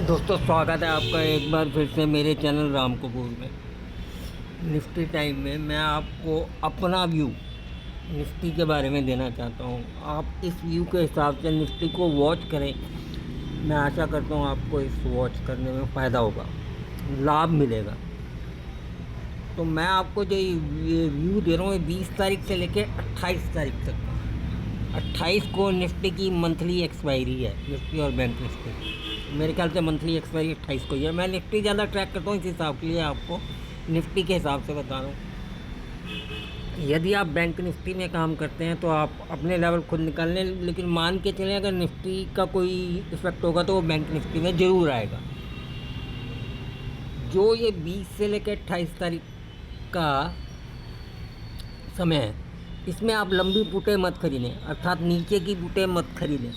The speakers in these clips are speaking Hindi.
दोस्तों, स्वागत है आपका एक बार फिर से मेरे चैनल राम कपूर में। निफ्टी टाइम में मैं आपको अपना व्यू निफ्टी के बारे में देना चाहता हूँ। आप इस व्यू के हिसाब से निफ्टी को वॉच करें। मैं आशा करता हूँ आपको इस वॉच करने में फ़ायदा होगा, लाभ मिलेगा। तो मैं आपको जो ये व्यू दे रहा हूँ, ये 20 तारीख से लेकर 28 तारीख तक का। 28 को निफ्टी की मंथली एक्सपायरी है, निफ्टी और बैंक निफ्टी। मेरे ख्याल से मंथली एक्सपायरी 28 को ही है। मैं निफ्टी ज़्यादा ट्रैक करता हूँ, इस हिसाब के लिए आपको निफ्टी के हिसाब से बता रहा हूँ। यदि आप बैंक निफ्टी में काम करते हैं तो आप अपने लेवल खुद निकाल लें, लेकिन मान के चलें अगर निफ्टी का कोई इफेक्ट होगा तो वो बैंक निफ्टी में ज़रूर आएगा। जो ये 20 से लेकर 28 तारीख का समय है, इसमें आप लंबी पुटें मत खरीदें, अर्थात नीचे की पुटें मत खरीदें।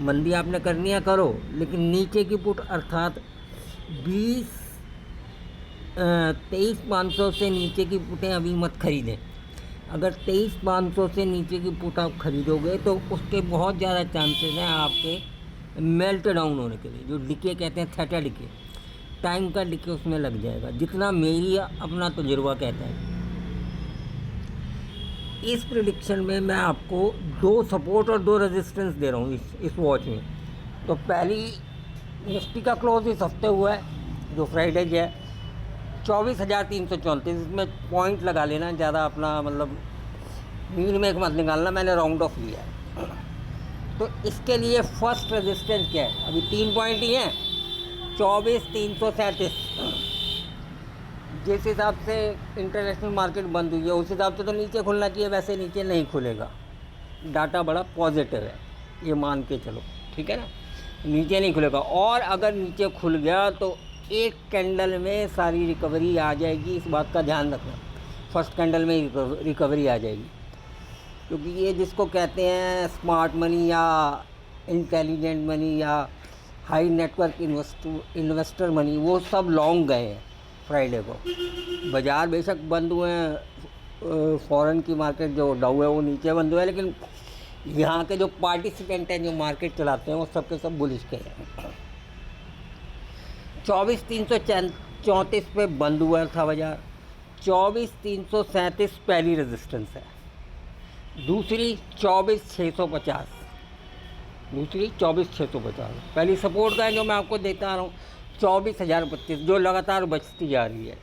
मंदी आपने करनी है करो, लेकिन नीचे की पुट अर्थात 23,500 से नीचे की पुटें अभी मत खरीदें। अगर 23,500 से नीचे की पुट आप खरीदोगे तो उसके बहुत ज़्यादा चांसेस हैं आपके मेल्ट डाउन होने के लिए, जो डिके कहते हैं, थेटा डिके, टाइम का डिके उसमें लग जाएगा, जितना मेरी अपना तजुर्बा कहता है। इस प्रिडिक्शन में मैं आपको 2 सपोर्ट और 2 रेजिस्टेंस दे रहा हूँ इस वॉच में। तो पहली, निफ्टी का क्लोज इस हफ्ते हुआ है जो फ्राइडे है 24,334। इसमें पॉइंट लगा लेना, ज़्यादा अपना मतलब मीन में एक मत निकालना, मैंने राउंड ऑफ लिया है। तो इसके लिए फर्स्ट रेजिस्टेंस क्या है? अभी 3 पॉइंट ही हैं, 24,337। जिस हिसाब से इंटरनेशनल मार्केट बंद हुई है उस हिसाब से तो नीचे खुलना चाहिए, वैसे नीचे नहीं खुलेगा। डाटा बड़ा पॉजिटिव है, ये मान के चलो, ठीक है ना। नीचे नहीं खुलेगा, और अगर नीचे खुल गया तो एक कैंडल में सारी रिकवरी आ जाएगी, इस बात का ध्यान रखना। फर्स्ट कैंडल में रिकवरी आ जाएगी, क्योंकि ये जिसको कहते हैं स्मार्ट मनी या इंटेलिजेंट मनी या हाई नेटवर्क इन्वेस्टर मनी, वो सब लॉन्ग गए हैं फ्राइडे को। बाज़ार बेशक बंद हुए हैं, फॉरेन की मार्केट जो डाउ है वो नीचे बंद हुआ है, लेकिन यहाँ के जो पार्टिसिपेंट हैं, जो मार्केट चलाते हैं, वो सब के सब बुलिश के हैं। 24,334 पे बंद हुआ था बाज़ार। 24,337 पहली रेजिस्टेंस है। दूसरी 24,650, पहली सपोर्ट का है जो मैं आपको देता आ रहा हूँ 24,025, जो लगातार बचती जा रही है।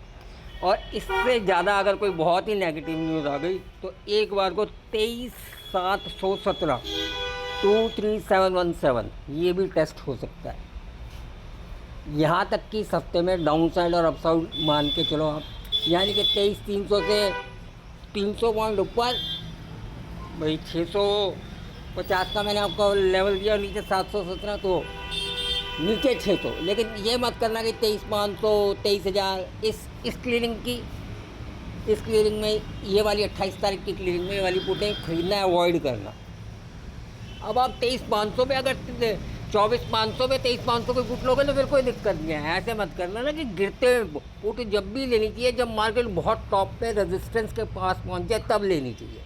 और इससे ज़्यादा अगर कोई बहुत ही नेगेटिव न्यूज़ आ गई तो एक बार को 23,717, 23,717 ये भी टेस्ट हो सकता है। यहाँ तक कि इस हफ्ते में डाउन साइड और अप साइड मान के चलो आप, यानी कि 23,300 से 300 पॉइंट ऊपर, भाई 650 का मैंने आपको लेवल दिया, नीचे 717, तो नीचे 600। लेकिन ये मत करना कि 23,500, 23,000। इस क्लियरिंग में ये वाली 28 तारीख की क्लियरिंग में ये वाली पुटें खरीदना अवॉइड करना। अब आप 23,500 पे, अगर 24,500 पे 23,500 पे पुट लोगे तो फिर कोई दिक्कत नहीं है। ऐसे मत करना ना कि गिरते पुट जब भी लेनी चाहिए जब मार्केट बहुत टॉप पे रेजिस्टेंस के पास पहुंच जाए तब लेनी चाहिए।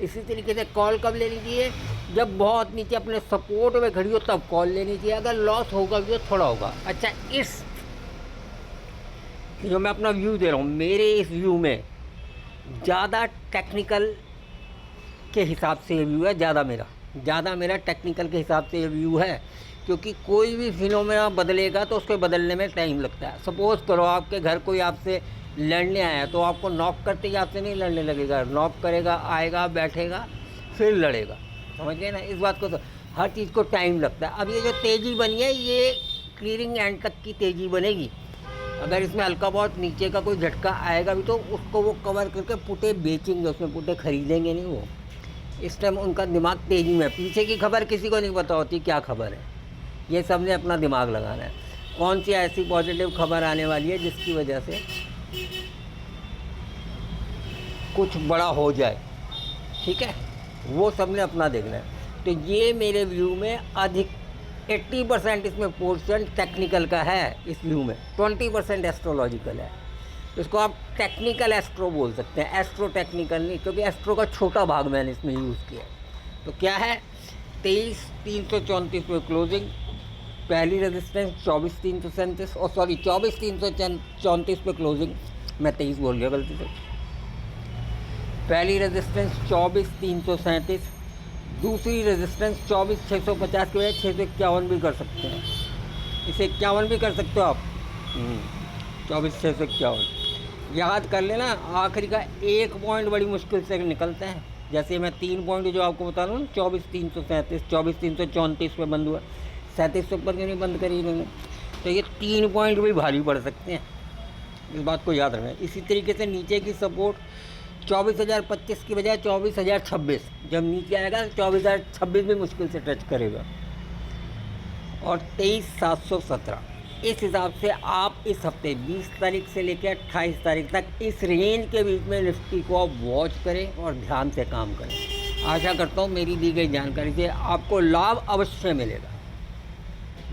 इसी तरीके से कॉल कब लेनी चाहिए? जब बहुत नीचे अपने सपोर्ट में खड़ी हो तब कॉल लेनी चाहिए। अगर लॉस होगा भी तो थोड़ा होगा। अच्छा, इस जो मैं अपना व्यू दे रहा हूँ, मेरे इस व्यू में ज़्यादा टेक्निकल के हिसाब से ये व्यू है, ज़्यादा मेरा टेक्निकल के हिसाब से ये व्यू है, क्योंकि कोई भी फिनोमेना बदलेगा तो उसको बदलने में टाइम लगता है। सपोज़ करो आपके घर कोई आपसे लड़ने आया तो आपको नॉक करते ही आपसे नहीं लड़ने लगेगा, नॉक करेगा, आएगा, बैठेगा, फिर लड़ेगा। समझ गए ना इस बात को। तो हर चीज़ को टाइम लगता है। अब ये जो तेज़ी बनी है ये क्लियरिंग एंड तक की तेज़ी बनेगी। अगर इसमें हल्का बहुत नीचे का कोई झटका आएगा भी तो उसको वो कवर करके पुटे बेचेंगे, उसमें पुटे खरीदेंगे नहीं वो। इस टाइम उनका दिमाग तेज़ी में। पीछे की खबर किसी को नहीं पता होती क्या खबर है, ये सब ने अपना दिमाग लगाना है। कौन सी ऐसी पॉजिटिव खबर आने वाली है जिसकी वजह से कुछ बड़ा हो जाए, ठीक है, वो सब ने अपना देखना है। तो ये मेरे व्यू में अधिक 80% इसमें पोर्शन टेक्निकल का है। इस व्यू में 20% एस्ट्रोलॉजिकल है। इसको आप टेक्निकल एस्ट्रो बोल सकते हैं, एस्ट्रो टेक्निकल नहीं, क्योंकि एस्ट्रो का छोटा भाग मैंने इसमें यूज़ किया। तो क्या है, 23,334 में क्लोजिंग, पहली रेजिस्टेंस 24,337 और सॉरी 24,334 पे क्लोजिंग, मैं 23 बोल गया गलती से। पहली रेजिस्टेंस 24,337, दूसरी रेजिस्टेंस 24,650 की वजह 651 भी कर सकते हैं, इसे 51 भी कर सकते हो आप। 24,651 याद कर लेना। आखिरी का एक पॉइंट बड़ी मुश्किल से निकलता है। जैसे मैं 3 पॉइंट जो आपको बता रहा हूँ, 24,337, 24,334 पे बंद हुआ, 37 से ऊपर क्यों नहीं बंद करी इन्होंने, तो ये 3 पॉइंट भी भारी पड़ सकते हैं, इस बात को याद रखना। इसी तरीके से नीचे की सपोर्ट 24,025 की बजाय 24,026, जब नीचे आएगा तो 24,026 भी मुश्किल से टच करेगा, और 23,717। इस हिसाब से आप इस हफ्ते 20 तारीख से लेकर 28 तारीख तक इस रेंज के बीच में निफ्टी को आप वॉच करें और ध्यान से काम करें। आशा करता हूँ मेरी दी गई जानकारी से आपको लाभ अवश्य मिलेगा।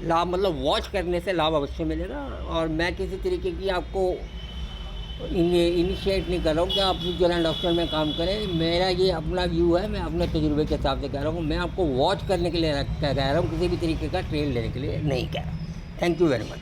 लाभ मतलब वॉच करने से लाभ अवश्य मिलेगा, और मैं किसी तरीके की आपको इनिशिएट नहीं कर रहा हूँ कि आप म्यूचुअल एंड ऑप्शन में काम करें। मेरा ये अपना व्यू है, मैं अपने तजुर्बे के हिसाब से कह रहा हूँ। मैं आपको वॉच करने के लिए कह रहा हूँ, किसी भी तरीके का ट्रेड लेने के लिए नहीं कह रहा। Thank you very much.